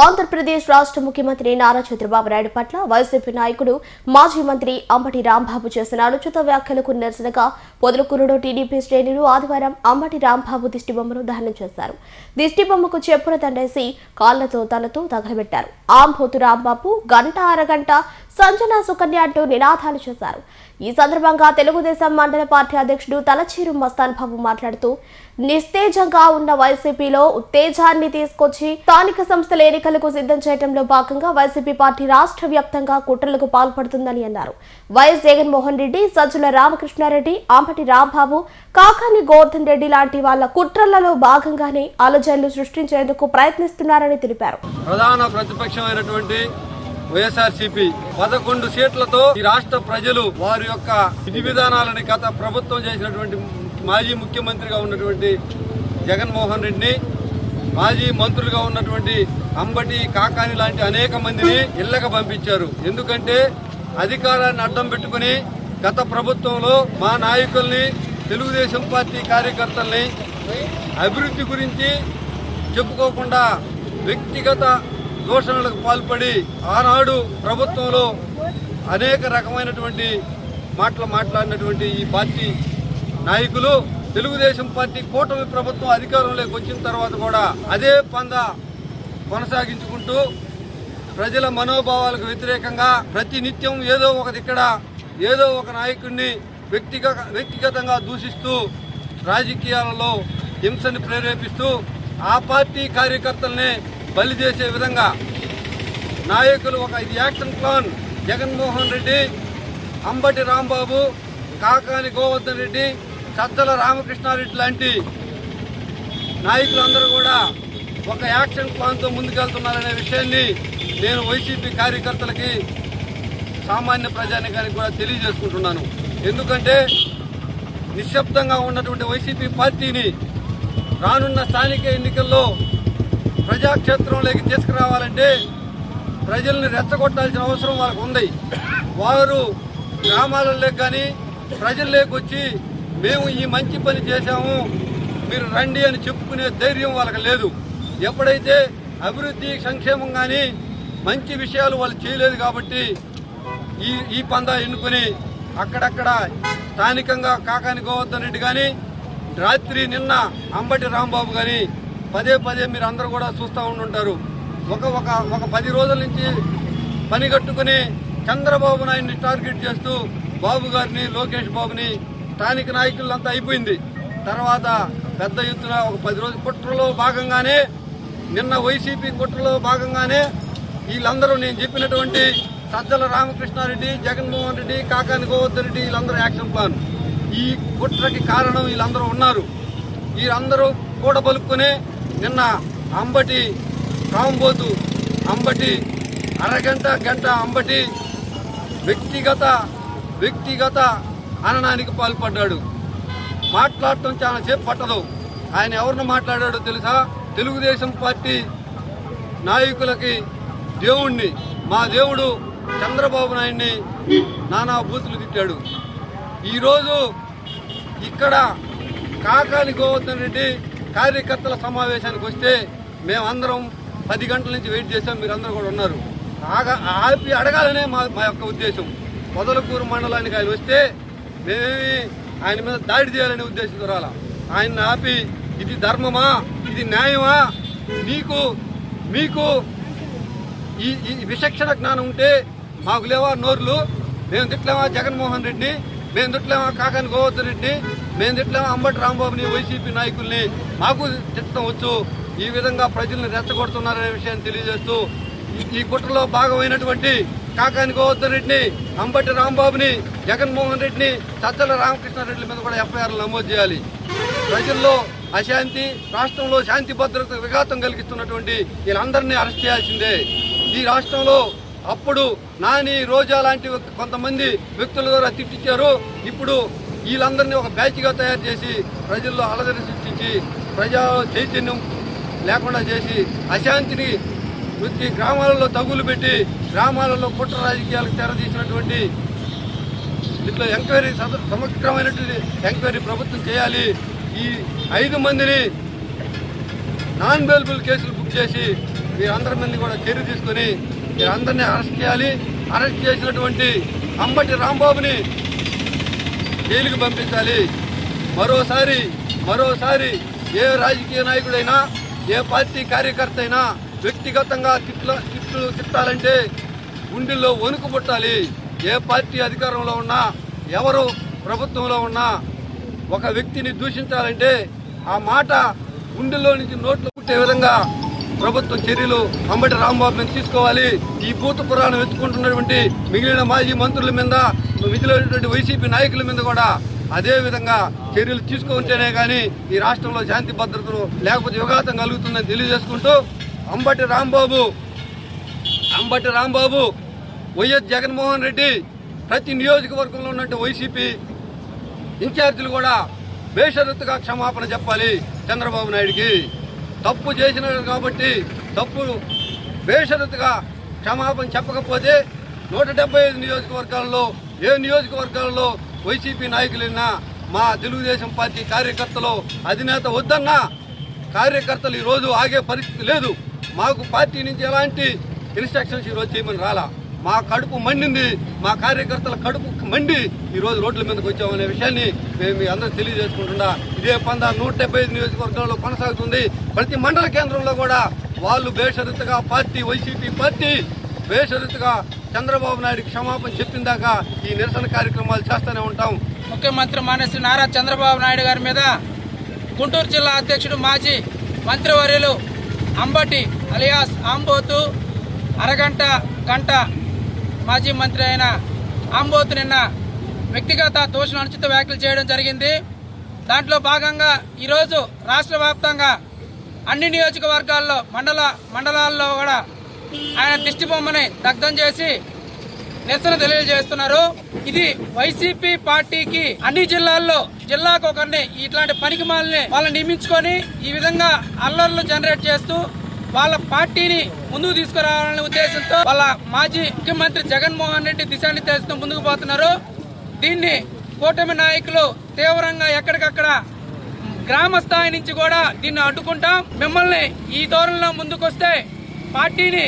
ఆంధ్రప్రదేశ్ రాష్ట్ర ముఖ్యమంత్రి నారా చంద్రబాబు నాయుడు పట్ల వైసీపీ నాయకుడు మాజీ మంత్రి అంబటి రాంబాబు చేసిన అనుచిత వ్యాఖ్యలకు నిరసనగా పొదలకూరులో టీడీపీ శ్రేణులు ఆదివారం అంబటి రాంబాబు దిష్టిబొమ్మను దహనం చేశారు. దిష్టిబొమ్మకు చెప్పుల దండేసి కాళ్లతో తలతో తగలబెట్టారు. ఆంబోతు రాంబాబు గంట అరగంట సంజన సుకన్య అంటూ నినాదాలు చేశారు. ఈ సందర్భంగా తెలుగుదేశం మండల పార్టీ అధ్యక్షుడు తలచీరు మస్తాన్ బాబు మాట్లాడుతూ నిస్తేజంగా ఉన్న వైసీపీలో ఉత్తేజాన్ని తీసుకొచ్చి స్థానిక సంస్థల ఎన్నికలకు సిద్ధం చేయడంలో భాగంగా వైసీపీ పార్టీ రాష్ట్ర వ్యాప్తంగా కుట్రలకు పాల్పడుతుందని అన్నారు. వైఎస్ జగన్మోహన్ రెడ్డి, సజ్జల రామకృష్ణారెడ్డి, అంబటి రాంబాబు, కాకాని గోవర్ధన్ రెడ్డి లాంటి వాళ్ళ కుట్రలలో భాగంగానే అలజడులు సృష్టించేందుకు ప్రయత్నిస్తున్నారని తెలిపారు. ప్రధాన ప్రతిపక్షమైనటువంటి వైఎస్ఆర్సీపీ 11 సీట్లతో ఈ రాష్ట్ర ప్రజలు వారి యొక్క విధి విధానాలని గత ప్రభుత్వం చేసినటువంటి మాజీ ముఖ్యమంత్రిగా ఉన్నటువంటి జగన్మోహన్ రెడ్డిని, మాజీ మంత్రులుగా ఉన్నటువంటి అంబటి, కాకాని లాంటి అనేక మందిని ఇళ్లకు పంపించారు. ఎందుకంటే అధికారాన్ని అడ్డం పెట్టుకుని గత ప్రభుత్వంలో మా నాయకుల్ని, తెలుగుదేశం పార్టీ కార్యకర్తల్ని అభివృద్ధి గురించి చెప్పుకోకుండా వ్యక్తిగత దూషణలకు పాల్పడి ఆనాడు ప్రభుత్వంలో అనేక రకమైనటువంటి మాటలు మాట్లాడినటువంటి ఈ పార్టీ నాయకులు తెలుగుదేశం పార్టీ కూటమి ప్రభుత్వం అధికారంలోకి వచ్చిన తర్వాత కూడా అదే పంద కొనసాగించుకుంటూ ప్రజల మనోభావాలకు వ్యతిరేకంగా ప్రతి నిత్యం ఏదో ఒక దిక్కడ ఏదో ఒక నాయకుడిని వ్యక్తిగతంగా దూషిస్తూ రాజకీయాలలో హింసని ప్రేరేపిస్తూ ఆ పార్టీ కార్యకర్తల్ని బలి చేసే విధంగా నాయకులు ఒక ఇది యాక్షన్ ప్లాన్ జగన్మోహన్ రెడ్డి, అంబటి రాంబాబు, కాకాని గోవర్ధన్ రెడ్డి, సజ్జల రామకృష్ణారెడ్డి లాంటి నాయకులందరూ కూడా ఒక యాక్షన్ ప్లాన్తో ముందుకెళ్తున్నారనే విషయాన్ని నేను వైసీపీ కార్యకర్తలకి, సామాన్య ప్రజానికానికి కూడా తెలియజేసుకుంటున్నాను. ఎందుకంటే నిశ్శబ్దంగా ఉన్నటువంటి వైసీపీ పార్టీని రానున్న స్థానిక ఎన్నికల్లో ప్రజాక్షేత్రంలోకి తీసుకురావాలంటే ప్రజల్ని రెచ్చగొట్టాల్సిన అవసరం వాళ్ళకు ఉంది. వారు గ్రామాలలోకి కానీ ప్రజల్లోకి వచ్చి మేము ఈ మంచి పని చేశాము, మీరు రండి అని చెప్పుకునే ధైర్యం వాళ్ళకి లేదు. ఎప్పుడైతే అభివృద్ధి, సంక్షేమం కానీ మంచి విషయాలు వాళ్ళు చేయలేదు కాబట్టి ఈ పందా ఎన్నుకొని అక్కడక్కడ స్థానికంగా కాకాని గోవర్ధన్ రెడ్డి కానీ, రాత్రి నిన్న అంబటి రాంబాబు కానీ పదే మీరు అందరూ కూడా చూస్తూ ఉంటుంటారు. ఒక 10 రోజుల నుంచి పని కట్టుకుని చంద్రబాబు నాయుడిని టార్గెట్ చేస్తూ బాబు గారిని, లోకేష్ బాబుని, స్థానిక నాయకులంతా అయిపోయింది. తర్వాత పెద్ద ఎత్తున ఒక 10 రోజుల కుట్రలో భాగంగానే, నిన్న వైసీపీ కుట్రలో భాగంగానే వీళ్ళందరూ నేను చెప్పినటువంటి సజ్జల రామకృష్ణారెడ్డి, జగన్మోహన్ రెడ్డి, కాకాని గోవర్ధన్ రెడ్డి వీళ్ళందరూ యాక్షన్ ప్లాన్. ఈ కుట్రకి కారణం వీళ్ళందరూ ఉన్నారు. వీళ్ళందరూ కూడబలుక్కునే నిన్న అంబటి రాంబోతు, అంబటి గంట అంబటి వ్యక్తిగత అననానికి పాల్పడ్డాడు. మాట్లాడటం చాలా సేపు పట్టదు. ఆయన ఎవరిని మాట్లాడాడో తెలుసా? తెలుగుదేశం పార్టీ నాయకులకి దేవుణ్ణి, మా దేవుడు చంద్రబాబు నాయుడిని నానా బూతులు తిట్టాడు. ఈరోజు ఇక్కడ కాకాని గోవర్ధన్ రెడ్డి కార్యకర్తల సమావేశానికి వస్తే మేమందరం 10 గంటల నుంచి వెయిట్ చేసాం. మీరందరూ కూడా ఉన్నారు. ఆపి అడగాలనే మా యొక్క ఉద్దేశం. పొదలకూరు మండలానికి ఆయన వస్తే మేమేమి ఆయన మీద దాడి చేయాలనే ఉద్దేశంతో రాలా. ఆయన్ని ఆపి ఇది ధర్మమా, ఇది న్యాయమా, మీకు ఈ విచక్షణ జ్ఞానం ఉంటే మాకు లేవా నోర్లు? మేము తిట్లేమా జగన్మోహన్ రెడ్డిని, మేము తిట్లేమా కాకాని గోవర్ధన్ రెడ్డి, మేము తిట్లేమా అంబటి రాంబాబుని, వైసీపీ నాయకుల్ని? మాకు తిట్టడం వచ్చు. ఈ విధంగా ప్రజల్ని రెచ్చగొడుతున్నారనే విషయాన్ని తెలియజేస్తూ ఈ కుట్రలో భాగమైనటువంటి కాకాని గోవర్ధన్ రెడ్డిని, అంబటి రాంబాబుని, జగన్మోహన్ రెడ్డిని, సజ్జల రామకృష్ణారెడ్డి మీద కూడా ఎఫ్ఐఆర్లు నమోదు చేయాలి. ప్రజల్లో అశాంతి, రాష్ట్రంలో శాంతి భద్రత విఘాతం కలిగిస్తున్నటువంటి వీళ్ళందరినీ అరెస్ట్ చేయాల్సిందే. ఈ రాష్ట్రంలో అప్పుడు నాని, రోజా లాంటి కొంతమంది వ్యక్తుల ద్వారా తిట్టించారు. ఇప్పుడు వీళ్ళందరినీ ఒక బ్యాచ్గా తయారు చేసి ప్రజల్లో అలజడి సృష్టించి ప్రజా చైతన్యం లేకుండా చేసి అశాంతిని వృత్తి గ్రామాలలో తగులు పెట్టి గ్రామాలలో కుట్ర రాజకీయాలకు తెరదీసినటువంటి దీంట్లో ఎంక్వైరీ, సమగ్రమైనటువంటి ఎంక్వైరీ ప్రభుత్వం చేయాలి. ఈ 5 మందిని నాన్ బెయిలబుల్ కేసులు బుక్ చేసి వీరందరి మంది కూడా చర్య తీసుకొని వీరందరినీ అరెస్ట్ చేయాలి. అరెస్ట్ చేసినటువంటి అంబటి రాంబాబుని జైలుకి పంపించాలి. మరోసారి ఏ రాజకీయ నాయకుడైనా ఏ పార్టీ కార్యకర్త అయినా వ్యక్తిగతంగా తిట్టాలంటే గుండెల్లో వణుకు పుట్టాలి. ఏ పార్టీ అధికారంలో ఉన్నా ఎవరు ప్రభుత్వంలో ఉన్నా ఒక వ్యక్తిని దూషించాలంటే ఆ మాట గుండెల్లో నుంచి నోట్లు పుట్టే విధంగా ప్రభుత్వం చర్యలు అంబటి రాంబాబు మీద తీసుకోవాలి. ఈ భూత పురాణం ఎత్తుకుంటున్నటువంటి మిగిలిన మాజీ మంత్రుల మీద, మిగిలినటువంటి వైసీపీ నాయకుల మీద కూడా అదే విధంగా చర్యలు తీసుకుంటేనే కానీ ఈ రాష్ట్రంలో శాంతి భద్రతలు లేకపోతే విఘాతం కలుగుతుందని తెలియజేసుకుంటూ అంబటి రాంబాబు వైఎస్ జగన్మోహన్ రెడ్డి ప్రతి నియోజకవర్గంలో ఉన్నటువంటి వైసీపీ ఇన్ఛార్జీలు కూడా బేషరతుగా క్షమాపణ చెప్పాలి. చంద్రబాబు నాయుడికి తప్పు చేసినారు కాబట్టి తప్పు బేషరతుగా క్షమాపణ చెప్పకపోతే 175 నియోజకవర్గాల్లో ఏ నియోజకవర్గాల్లో వైసీపీ నాయకులైనా మా తెలుగుదేశం పార్టీ కార్యకర్తలు అధినేత వద్దన్నా కార్యకర్తలు ఈరోజు ఆగే పరిస్థితి లేదు. మాకు పార్టీ నుంచి ఎలాంటి ఇన్స్ట్రక్షన్స్ ఈరోజు చేయమని రాలా. మా కడుపు మండింది, మా కార్యకర్తల కడుపు మండి ఈరోజు రోడ్ల మీదకి వచ్చామనే విషయాన్ని మేము మీ అందరూ తెలియజేసుకుంటున్నా. ఇదే పందా 175 నియోజకవర్గాల్లో కొనసాగుతుంది. ప్రతి మండల కేంద్రంలో కూడా వాళ్ళు బేషరతుగా వైసీపీ పార్టీ బేషరతుగా చంద్రబాబు నాయుడు క్షమాపణ చెప్పిందాకా ఈ నిరసన కార్యక్రమాలు చేస్తూనే ఉంటాం. ముఖ్యమంత్రి మానేశ్వర నారా చంద్రబాబు నాయుడు గారి మీద గుంటూరు జిల్లా అధ్యక్షుడు మాజీ మంత్రివర్యులు అంబటి అలియాస్ ఆంబోతు గంట మాజీ మంత్రి అయిన ఆంబోతు నిన్న వ్యక్తిగత దూషణ అనుచిత వ్యాఖ్యలు చేయడం జరిగింది. దాంట్లో భాగంగా ఈరోజు రాష్ట్ర వ్యాప్తంగా అన్ని నియోజకవర్గాల్లో మండలాల్లో కూడా ఆయన దిష్టి బొమ్మని దగ్ధం చేసి నిరసన తెలియజేస్తున్నారు. ఇది వైసీపీ పార్టీకి అన్ని జిల్లాకు ఒకరిని ఇట్లాంటి పనికిమాలని వాళ్ళని నియమించుకొని ఈ విధంగా అల్లర్లు జనరేట్ చేస్తూ వాళ్ళ పార్టీని ముందుకు తీసుకురావాలనే ఉద్దేశంతో వాళ్ళ మాజీ ముఖ్యమంత్రి జగన్మోహన్ రెడ్డి దిశానిర్దేశంతో ముందుకు పోతున్నారు. దీన్ని కూటమి నాయకులు తీవ్రంగా ఎక్కడికక్కడ గ్రామ స్థాయి నుంచి కూడా దీన్ని అడ్డుకుంటాం. మిమ్మల్ని ఈ ధోరణిలో ముందుకొస్తే పార్టీని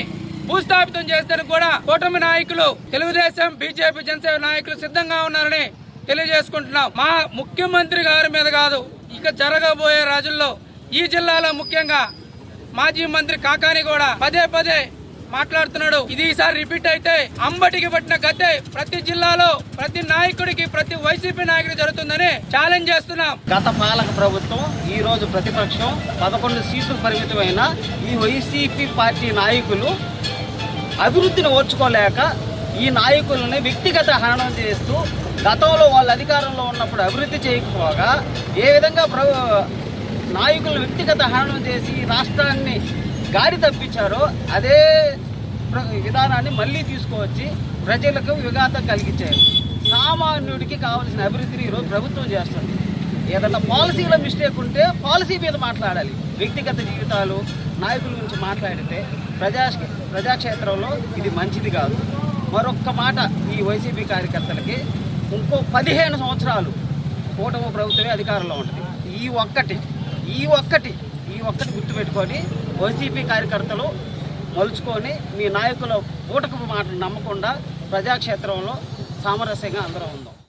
భూస్థాపితం చేసేందుకు కూడా కూటమి నాయకులు తెలుగుదేశం, బీజేపీ, జనసేన నాయకులు సిద్ధంగా ఉన్నారని తెలియజేసుకుంటున్నాం. మా ముఖ్యమంత్రి గారి మీద కాదు, ఇక జరగబోయే రోజుల్లో ఈ జిల్లాలో ముఖ్యంగా మాజీ మంత్రి కాకాని కూడా పదే మాట్లాడుతున్నాడు. ఇది ఈసారి రిపీట్ అయితే అంబటికి పట్టిన గద్దె ప్రతి జిల్లాలో ప్రతి నాయకుడికి, ప్రతి వైసీపీ నాయకుడికి జరుగుతుందని ఛాలెంజ్ చేస్తున్నాం. గత పాలక ప్రభుత్వం, ఈ రోజు ప్రతిపక్షం 11 సీట్లు పరిమితమైన ఈ వైసీపీ పార్టీ నాయకులు అభివృద్ధిని ఓర్చుకోలేక ఈ నాయకులని వ్యక్తిగత హననం చేస్తూ గతంలో వాళ్ళ అధికారంలో ఉన్నప్పుడు అభివృద్ధి చేయకపోగా ఏ విధంగా నాయకులను వ్యక్తిగత హననం చేసి రాష్ట్రాన్ని గాడి తప్పించారో అదే విధానాన్ని మళ్ళీ తీసుకువచ్చి ప్రజలకు విఘాతం కలిగించారు. సామాన్యుడికి కావాల్సిన అభివృద్ధిని ఈరోజు ప్రభుత్వం చేస్తుంది. ఏదన్నా పాలసీలో మిస్టేక్ ఉంటే పాలసీ మీద మాట్లాడాలి. వ్యక్తిగత జీవితాలు నాయకుల గురించి మాట్లాడితే ప్రజాక్షేత్రంలో ఇది మంచిది కాదు. మరొక్క మాట ఈ వైసీపీ కార్యకర్తలకి, ఇంకో 15 సంవత్సరాలు కూటమి ప్రభుత్వమే అధికారంలో ఉంటుంది. ఈ ఒక్కటి గుర్తుపెట్టుకొని వైసీపీ కార్యకర్తలు మలుచుకొని మీ నాయకుల ఊటకపు మాటలు నమ్మకుండా ప్రజాక్షేత్రంలో సామరస్యంగా అందరం ఉందాం.